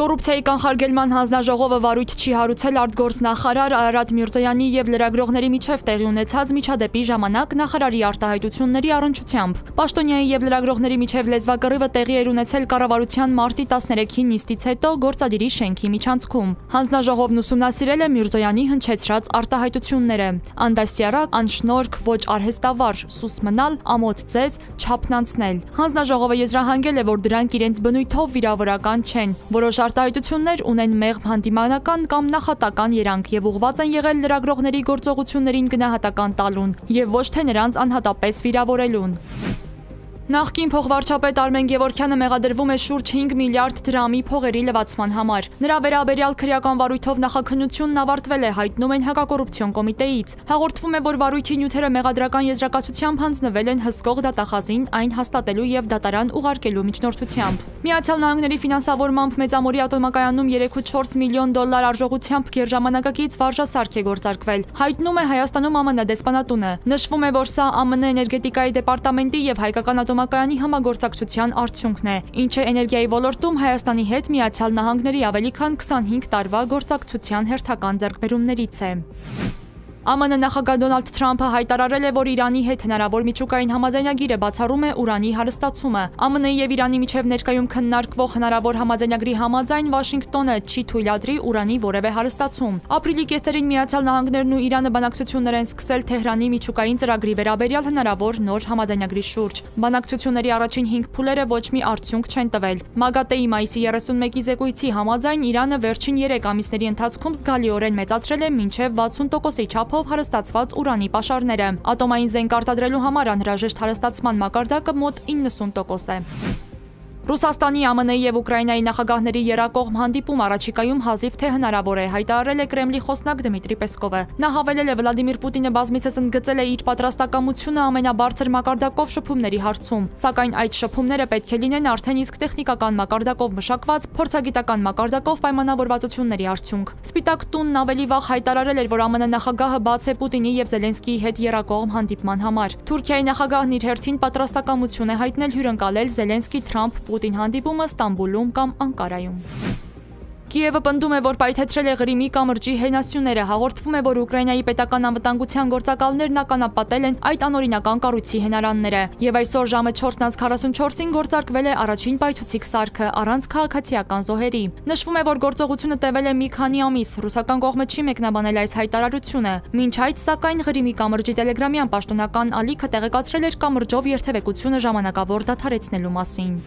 Կոռուպցիայի կանխարգելման հանձնաժողովը վարույթ չի հարուցել արտգործնախարար Արարատ Միրզոյանի և լրագրողների միջև տեղի ունեցած միջադեպի ժամանակ նախարարի արտահայտությունների առնչությամբ։ Պաշտոնյայի և լրագրողների միջև լեզվակռիվը տեղի էր ունեցել կառավարության մարտի 13-ի նիստից հետո գործադիրի շենքի միջանցքում։ Հանձնաժողովն ուսումնասիրել է Միրզոյանի հնչեցրած արտահայտությունները։ Անդասյարակ, անշնորհք, ոչ արհեստավար, սուս մնալ, ամոթ ձեզ, չափն անցնել։ Հանձնաժողովը եզրահանգել է, որ դրանք իրենց բնույթով վիրավորական չեն։ Որոշ արտահայտություններ ունեն մեղմ հանդիմանական կամ նախատական երանգ և ուղղված են եղել լրագրողների գործողություններին գնահատական տալուն և ոչ թե նրանց անհատապես վիրավորելուն։ Նախկին փոխվարչապետ Արմեն Գևորգյանը մեղադրվում է շուրջ 5 միլիարդ դրամի փողերի լվացման համար։ Նրա վերաբերյալ քրեական վարույթով նախաքննությունն ավարտվել է, հայտնում են Հակակոռուպցիոն կոմիտեից։ Հաղորդվում է, որ վարույթի նյութերը մեղադրական եզրակացությամբ հանձնվել են հսկող դատախազին այն հաստատելու և դատարան ուղարկելու միջնորդությամբ։ Միացյալ Նահանգների ֆինանսավորմամբ Մեծամորի ատոմակայանում 3,4 միլիոն դոլար արժողությամբ գերժամանակակից վարժասարք է գործարկվել, հայտնում է Հայաստանում ԱՄՆ դեսպանատունը։ Նշվում է, որ սա ԱՄՆ էներգետիկայի դեպարտամենտի և հայկական ատոմակայանի համագործակցության արդյունքն է, ինչը էներգիայի ոլորտում Հայաստանի հետ Միացյալ Նահանգների ավելի քան 25 տարվա գործակցության հերթական ձեռքբերումներից է։ ԱՄՆ նախագահ Դոնալդ Թրամփը հայտարարել է, որ Իրանի հետ հնարավոր միջուկային համաձայնագիրը բացառում է ուրանի հարստացումը։ ԱՄՆ-ի և Իրանի միջև ներկայում քննարկվող հնարավոր համաձայնագրի համաձայն Վաշինգտոնը չի թույլատրի ուրանի որևէ հարստացում։ Ապրիլի կեսերին Միացյալ Նահանգներն ու Իրանը բանակցություններ են սկսել Թեհրանի միջուկային ծրագրի վերաբերյալ հնարավոր նոր համաձայնագրի շուրջ։ Բանակցությունների առաջին 5 փուլերը ոչ մի արդյունք չեն տվել։ ՄԱԳԱՏԵ-ի մայիսի 31-ի զեկույցի համաձայն Իրանը վերջին 3 ամիսների ընթացքում զգալիորեն մեծացրել է մինչև 60%-ի չափով հարստացված ուրանի պաշարները։ Ատոմային զենք արտադրելու համար անհրաժեշտ հարստացման մակարդակը մոտ 90% է։ Ռուսաստանի, ԱՄՆ-ի և Ուկրաինայի նախագահների եռակողմ հանդիպում առաջիկայում հազիվ թե հնարավոր է, հայտարարել է Կրեմլի խոսնակ Դմիտրի Պեսկովը։ Նա հավելել է, Վլադիմիր Պուտինը բազմիցս ընդգծել է իր պատրաստակամությունը ամենաբարձր մակարդակով շփումների հարցում, սակայն այդ շփումները պետք է լինեն արդեն իսկ տեխնիկական մակարդակով մշակված, փորձագիտական մակարդակով պայմանավորվածությունների արդյունք։ Սպիտակ տունն ավելի վաղ հայտարարել էր, որ ԱՄՆ նախագահը բաց է Պուտինի և Զելենսկիի հետ եռակողմ հանդիպման համար։ Թուրքիայի նախագահն իր հերթին պատրաստակամություն է հայտնել հյուրընկալել Զելենսկի-Թրամփ-Պուտին հանդիպումը Ստամբուլում կամ Անկարայում։ Կիևը պնդում է, որ պայթեցրել է Ղրիմի կամրջի հենասյուները։ Հաղորդվում է, որ Ուկրաինայի պետական անվտանգության գործակալներն ականապատել են այդ անօրինական կառույցի հենարանները։ Եվ այսօր ժամը 4:44-ին գործարկվել է առաջին պայթուցիկ սարքը առանց քաղաքացիական զոհերի։ Նշվում է, որ գործողությունը տևել է մի քանի ամիս։ Ռուսական կողմը չի մեկնաբանել այս հայտարարությունը։ Մինչ այդ, սակայն, Ղրիմի կամրջի տելեգրամյան պաշտոնական ալիքը տեղեկացրել էր կամրջով երթևեկությունը ժամանակավոր դադարեցնելու մասին։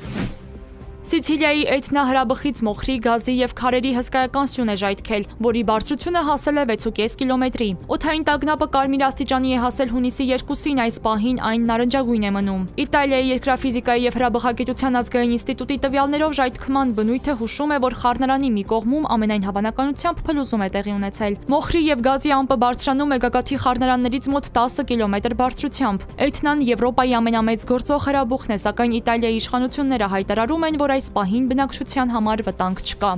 Սիցիլիայի Էթնա հրաբխից մոխրի, գազի և քարերի հսկայական սյուն է ժայթքել, որի բարձրությունը հասել է 6,5 կիլոմետրի։ Օդային տագնապը կարմիր աստիճանի է հասել հունիսի 2-ին, այս պահին այն նարնջագույն է մնում։ Իտալիայի երկրաֆիզիկայի և հրաբխագիտության ազգային ինստիտուտի տվյալներով ժայթքման բնույթը հուշում է, որ խառնարանի մի կողմում ամենայն հավանականությամբ փլուզում է տեղի ունեցել։ Մոխրի և գազի ամպը բարձրանում է գագաթի խառնարաններից մոտ 10 կիլոմետր բարձրությամբ։ Էթնան Եվրոպայի ամենամեծ գործող հրաբուխն է, սակայն Իտալիայի իշխանությունները հայտարարում են, որ այս պահին բնակչության համար վտանգ չկա։